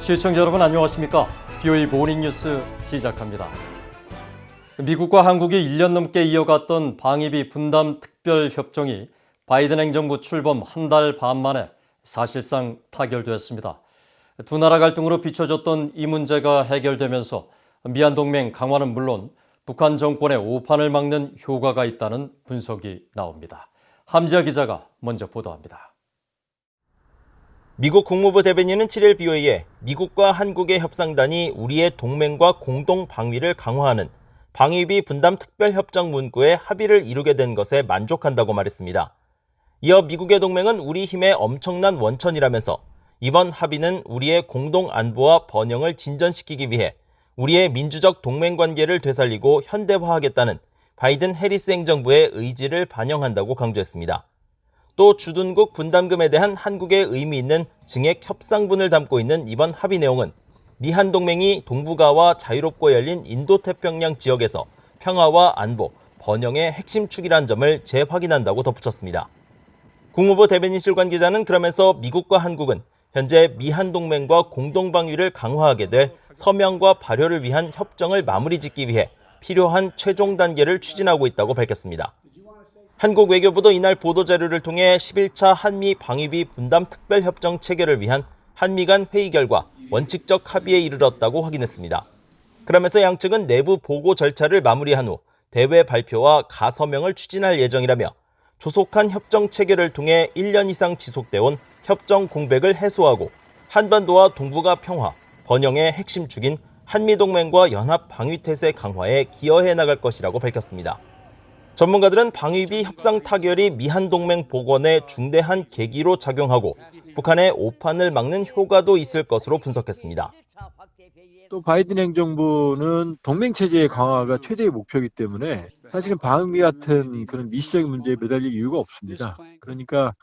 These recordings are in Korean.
시청자 여러분 안녕하십니까? BOE 모닝뉴스 시작합니다. 미국과 한국이 1년 넘게 이어갔던 방위비 분담 특별협정이 바이든 행정부 출범 한 달 반 만에 사실상 타결됐습니다. 두 나라 갈등으로 비춰졌던 이 문제가 해결되면서 미한동맹 강화는 물론 북한 정권의 오판을 막는 효과가 있다는 분석이 나옵니다. 함지아 기자가 먼저 보도합니다. 미국 국무부 대변인은 7일 BOE에 미국과 한국의 협상단이 우리의 동맹과 공동 방위를 강화하는 방위비 분담 특별협정 문구에 합의를 이루게 된 것에 만족한다고 말했습니다. 이어 미국의 동맹은 우리 힘의 엄청난 원천이라면서 이번 합의는 우리의 공동 안보와 번영을 진전시키기 위해 우리의 민주적 동맹 관계를 되살리고 현대화하겠다는 바이든 해리스 행정부의 의지를 반영한다고 강조했습니다. 또 주둔국 분담금에 대한 한국의 의미 있는 증액 협상분을 담고 있는 이번 합의 내용은 미한 동맹이 동북아와 자유롭고 열린 인도태평양 지역에서 평화와 안보, 번영의 핵심 축이란 점을 재확인한다고 덧붙였습니다. 국무부 대변인실 관계자는 그러면서 미국과 한국은 현재 미한 동맹과 공동방위를 강화하게 될 서명과 발효를 위한 협정을 마무리 짓기 위해 필요한 최종 단계를 추진하고 있다고 밝혔습니다. 한국 외교부도 이날 보도자료를 통해 11차 한미 방위비 분담 특별협정 체결을 위한 한미 간 회의 결과 원칙적 합의에 이르렀다고 확인했습니다. 그러면서 양측은 내부 보고 절차를 마무리한 후 대외 발표와 가서명을 추진할 예정이라며 조속한 협정 체결을 통해 1년 이상 지속돼온 협정 공백을 해소하고 한반도와 동북아 평화, 번영의 핵심 축인 한미동맹과 연합 방위태세 강화에 기여해 나갈 것이라고 밝혔습니다. 전문가들은 방위비 협상 타결이 미한동맹 복원에 중대한 계기로 작용하고 북한의 오판을 막는 효과도 있을 것으로 분석했습니다. 또 바이든 행정부는 동맹체제의 강화가 최대의 목표이기 때문에 사실은 방위 같은 그런 미시적인 문제에 매달릴 이유가 없습니다. 그러니까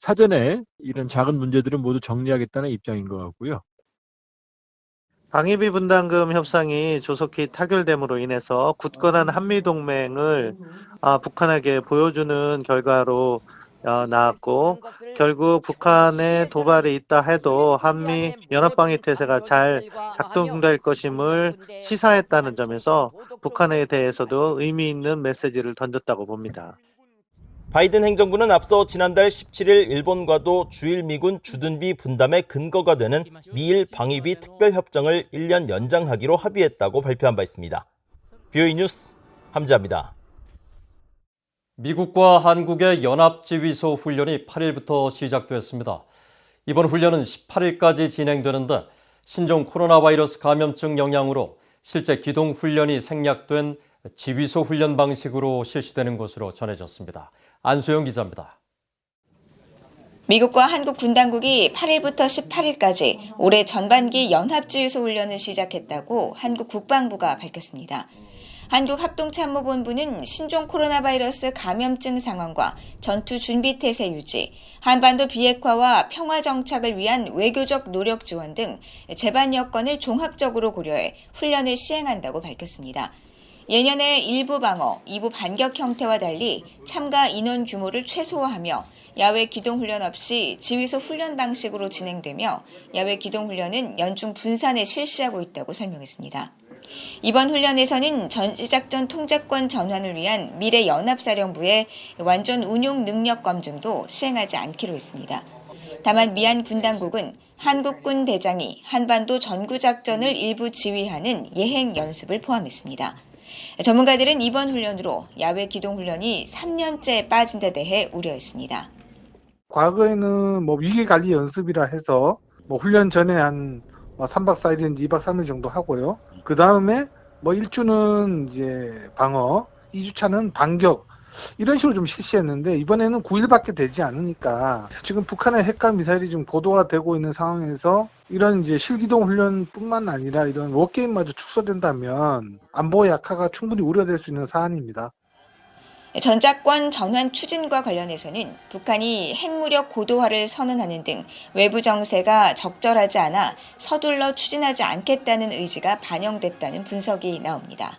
사전에 이런 작은 문제들은 모두 정리하겠다는 입장인 것 같고요. 방위비 분담금 협상이 조속히 타결됨으로 인해서 굳건한 한미동맹을 북한에게 보여주는 결과로 나왔고, 결국 북한의 도발이 있다 해도 한미 연합방위태세가 잘 작동될 것임을 시사했다는 점에서 북한에 대해서도 의미 있는 메시지를 던졌다고 봅니다. 바이든 행정부는 앞서 지난달 17일 일본과도 주일 미군 주둔비 분담의 근거가 되는 미일 방위비 특별협정을 1년 연장하기로 합의했다고 발표한 바 있습니다. BOE 뉴스 함지아입니다. 미국과 한국의 연합지휘소 훈련이 8일부터 시작됐습니다. 이번 훈련은 18일까지 진행되는데 신종 코로나 바이러스 감염증 영향으로 실제 기동 훈련이 생략된 지휘소 훈련 방식으로 실시되는 것으로 전해졌습니다. 안소영 기자입니다. 미국과 한국 군 당국이 8일부터 18일까지 올해 전반기 연합지휘소 훈련을 시작했다고 한국 국방부가 밝혔습니다. 한국합동참모본부는 신종 코로나 바이러스 감염증 상황과 전투 준비 태세 유지, 한반도 비핵화와 평화 정착을 위한 외교적 노력 지원 등 제반 여건을 종합적으로 고려해 훈련을 시행한다고 밝혔습니다. 예년의 일부 방어, 2부 반격 형태와 달리 참가 인원 규모를 최소화하며 야외 기동훈련 없이 지휘소 훈련 방식으로 진행되며 야외 기동훈련은 연중 분산에 실시하고 있다고 설명했습니다. 이번 훈련에서는 전시작전 통제권 전환을 위한 미래 연합사령부의 완전 운용 능력 검증도 시행하지 않기로 했습니다. 다만 미한 군 당국은 한국군 대장이 한반도 전구작전을 일부 지휘하는 예행 연습을 포함했습니다. 전문가들은 이번 훈련으로 야외 기동훈련이 3년째 빠진 데 대해 우려했습니다. 과거에는 위기관리 연습이라 해서 훈련 전에 한 3박 4일인지 2박 3일 정도 하고요. 그 다음에 1주는 이제 방어, 2주차는 반격, 이런 식으로 좀 실시했는데 이번에는 9일밖에 되지 않으니까 지금 북한의 핵과 미사일이 좀 고도화되고 있는 상황에서 이런 이제 실기동 훈련뿐만 아니라 이런 워게임마저 축소된다면 안보 약화가 충분히 우려될 수 있는 사안입니다. 전작권 전환 추진과 관련해서는 북한이 핵무력 고도화를 선언하는 등 외부 정세가 적절하지 않아 서둘러 추진하지 않겠다는 의지가 반영됐다는 분석이 나옵니다.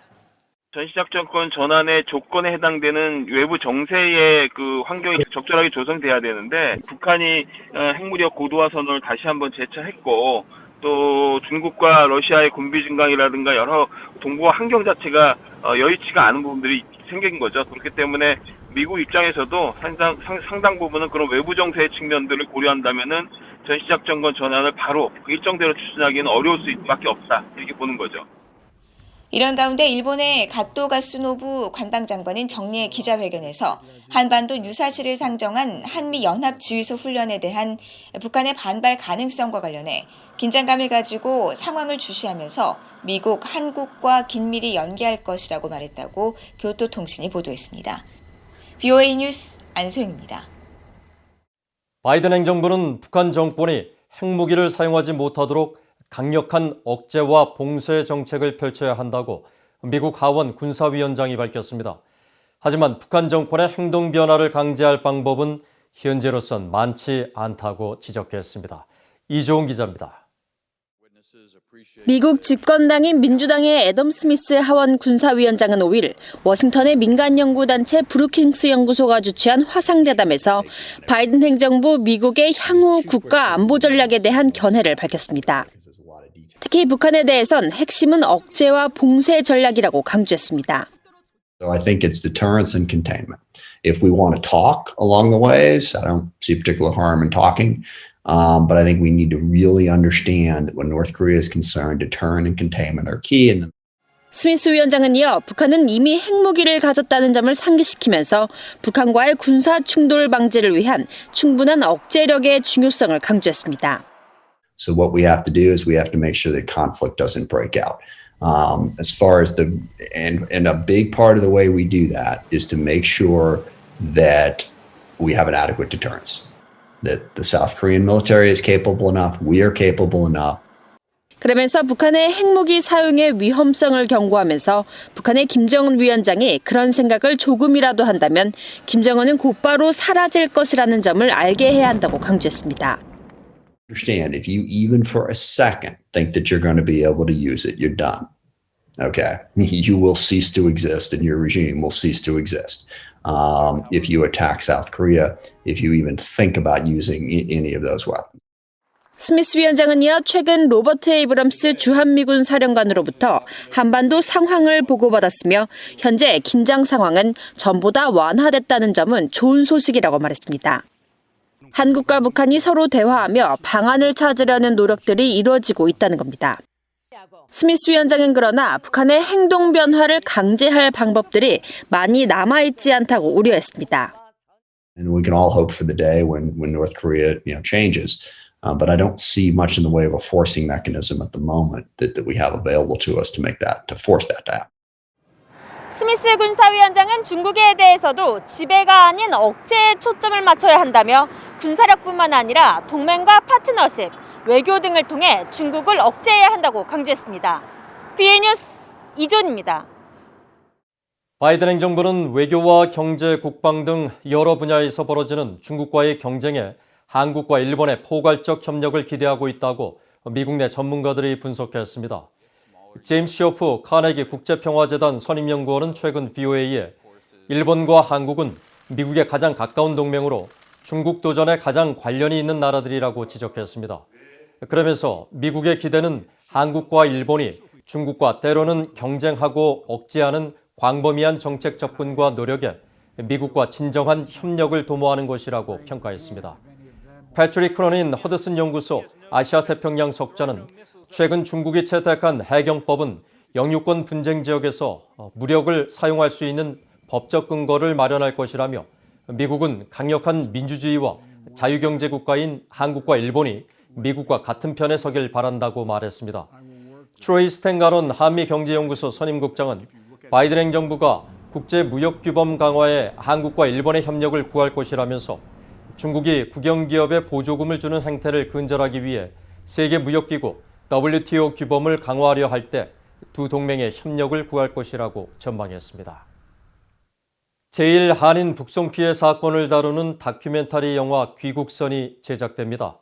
전시작전권 전환의 조건에 해당되는 외부 정세의 그 환경이 적절하게 조성돼야 되는데 북한이 핵무력 고도화 선언을 다시 한번 재차했고 또 중국과 러시아의 군비 증강이라든가 여러 동북아 환경 자체가 여의치가 않은 부분들이 생긴 거죠. 그렇기 때문에 미국 입장에서도 상당 부분은 그런 외부 정세의 측면들을 고려한다면은 전시작전권 전환을 바로 일정대로 추진하기는 어려울 수밖에 없다, 이렇게 보는 거죠. 이런 가운데 일본의 가토 가스노부 관방장관은 정례 기자회견에서 한반도 유사시를 상정한 한미연합지휘소 훈련에 대한 북한의 반발 가능성과 관련해 긴장감을 가지고 상황을 주시하면서 미국, 한국과 긴밀히 연계할 것이라고 말했다고 교토통신이 보도했습니다. VOA 뉴스 안소영입니다. 바이든 행정부는 북한 정권이 핵무기를 사용하지 못하도록 강력한 억제와 봉쇄 정책을 펼쳐야 한다고 미국 하원 군사위원장이 밝혔습니다. 하지만 북한 정권의 행동 변화를 강제할 방법은 현재로선 많지 않다고 지적했습니다. 이조은 기자입니다. 미국 집권당인 민주당의 애덤 스미스 하원 군사위원장은 5일 워싱턴의 민간연구단체 브루킹스 연구소가 주최한 화상대담에서 바이든 행정부 미국의 향후 국가 안보 전략에 대한 견해를 밝혔습니다. 특히 북한에 대해선 핵심은 억제와 봉쇄 전략이라고 강조했습니다. So I think it's deterrence and containment. If we want to talk along the ways, I don't see particular harm in talking. But I think we need to really understand that when North Korea is concerned, deterrent and containment are key. 스미스 위원장은 이어 북한은 이미 핵무기를 가졌다는 점을 상기시키면서 북한과의 군사 충돌 방지를 위한 충분한 억제력의 중요성을 강조했습니다. So what we have to do is we have to make sure that conflict doesn't break out. As far as and a big part of the way we do that is to make sure that we have an adequate deterrence. That the South Korean military is capable enough, we are capable enough. 그러면서 북한의 핵무기 사용의 위험성을 경고하면서 북한의 김정은 위원장이 그런 생각을 조금이라도 한다면 김정은은 곧바로 사라질 것이라는 점을 알게 해야 한다고 강조했습니다. Understand, if you even for a second think that you're going to be able to use it, you're done. Okay? You will cease to exist and your regime will cease to exist. If you attack South Korea, if you even think about using any of those weapons. 스미스 위원장은 이어 최근 로버트 에이브럼스 주한미군 사령관으로부터 한반도 상황을 보고받았으며 현재 긴장 상황은 전보다 완화됐다는 점은 좋은 소식이라고 말했습니다. 한국과 북한이 서로 대화하며 방안을 찾으려는 노력들이 이루어지고 있다는 겁니다. 스미스 위원장은 그러나 북한의 행동 변화를 강제할 방법들이 많이 남아있지 않다고 우려했습니다. And we can all hope for the day when North Korea, changes. But I don't see much in the way of a forcing mechanism at the moment that we have available to us to force that to happen. 스미스 군사위원장은 중국에 대해서도 지배가 아닌 억제에 초점을 맞춰야 한다며 군사력뿐만 아니라 동맹과 파트너십, 외교 등을 통해 중국을 억제해야 한다고 강조했습니다. VOA 뉴스 이존입니다. 바이든 행정부는 외교와 경제, 국방 등 여러 분야에서 벌어지는 중국과의 경쟁에 한국과 일본의 포괄적 협력을 기대하고 있다고 미국 내 전문가들이 분석했습니다. 제임스 쇼프 카네기 국제평화재단 선임연구원은 최근 VOA에 일본과 한국은 미국의 가장 가까운 동맹으로 중국 도전에 가장 관련이 있는 나라들이라고 지적했습니다. 그러면서 미국의 기대는 한국과 일본이 중국과 때로는 경쟁하고 억제하는 광범위한 정책 접근과 노력에 미국과 진정한 협력을 도모하는 것이라고 평가했습니다. 패트릭 크로닌 허드슨 연구소 아시아태평양 석자는 최근 중국이 채택한 해경법은 영유권 분쟁 지역에서 무력을 사용할 수 있는 법적 근거를 마련할 것이라며 미국은 강력한 민주주의와 자유경제 국가인 한국과 일본이 미국과 같은 편에 서길 바란다고 말했습니다. 트로이 스텐가론 한미경제연구소 선임국장은 바이든 행정부가 국제무역규범 강화에 한국과 일본의 협력을 구할 것이라면서 중국이 국영기업에 보조금을 주는 행태를 근절하기 위해 세계무역기구 WTO 규범을 강화하려 할 때 두 동맹의 협력을 구할 것이라고 전망했습니다. 제1한인 북송 피해 사건을 다루는 다큐멘터리 영화 귀국선이 제작됩니다.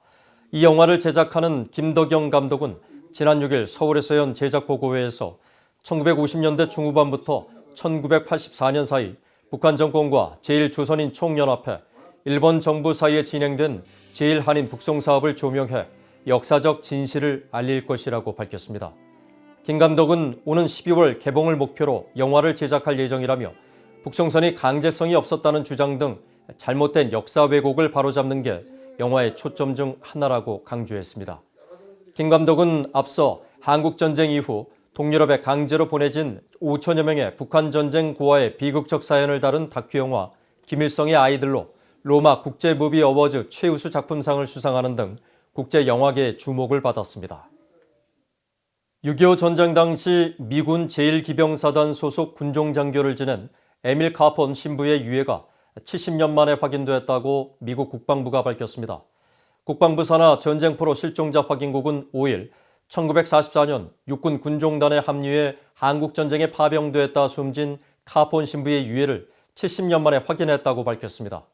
이 영화를 제작하는 김덕영 감독은 지난 6일 서울에서 연 제작보고회에서 1950년대 중후반부터 1984년 사이 북한 정권과 제1조선인 총연합회, 일본 정부 사이에 진행된 제1한인 북송 사업을 조명해 역사적 진실을 알릴 것이라고 밝혔습니다. 김 감독은 오는 12월 개봉을 목표로 영화를 제작할 예정이라며 북송선이 강제성이 없었다는 주장 등 잘못된 역사 왜곡을 바로잡는 게 영화의 초점 중 하나라고 강조했습니다. 김 감독은 앞서 한국전쟁 이후 동유럽에 강제로 보내진 5천여 명의 북한 전쟁 고아의 비극적 사연을 다룬 다큐 영화 김일성의 아이들로 로마 국제 무비 어워즈 최우수 작품상을 수상하는 등 국제 영화계의 주목을 받았습니다. 6.25 전쟁 당시 미군 제1기병사단 소속 군종 장교를 지낸 에밀 카폰 신부의 유해가 70년 만에 확인됐다고 미국 국방부가 밝혔습니다. 국방부 산하 전쟁포로 실종자 확인국은 5일 1944년 육군 군종단에 합류해 한국전쟁에 파병됐다 숨진 카폰 신부의 유해를 70년 만에 확인했다고 밝혔습니다.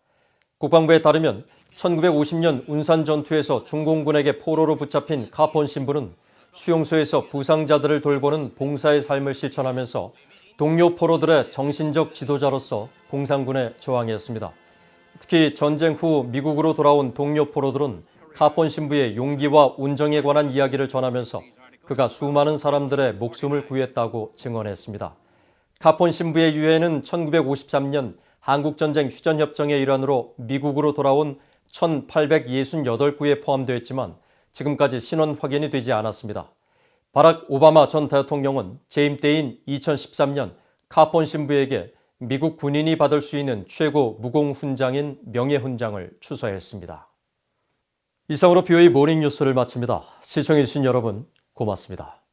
국방부에 따르면 1950년 운산 전투에서 중공군에게 포로로 붙잡힌 카폰 신부는 수용소에서 부상자들을 돌보는 봉사의 삶을 실천하면서 동료 포로들의 정신적 지도자로서 공산군에 저항했습니다. 특히 전쟁 후 미국으로 돌아온 동료 포로들은 카폰 신부의 용기와 운정에 관한 이야기를 전하면서 그가 수많은 사람들의 목숨을 구했다고 증언했습니다. 카폰 신부의 유해는 1953년 한국전쟁 휴전협정의 일환으로 미국으로 돌아온 1868구에 포함되어 있지만 지금까지 신원 확인이 되지 않았습니다. 바락 오바마 전 대통령은 재임 때인 2013년 카폰 신부에게 미국 군인이 받을 수 있는 최고 무공훈장인 명예훈장을 추서했습니다. 이상으로 BOA 모닝뉴스를 마칩니다. 시청해주신 여러분 고맙습니다.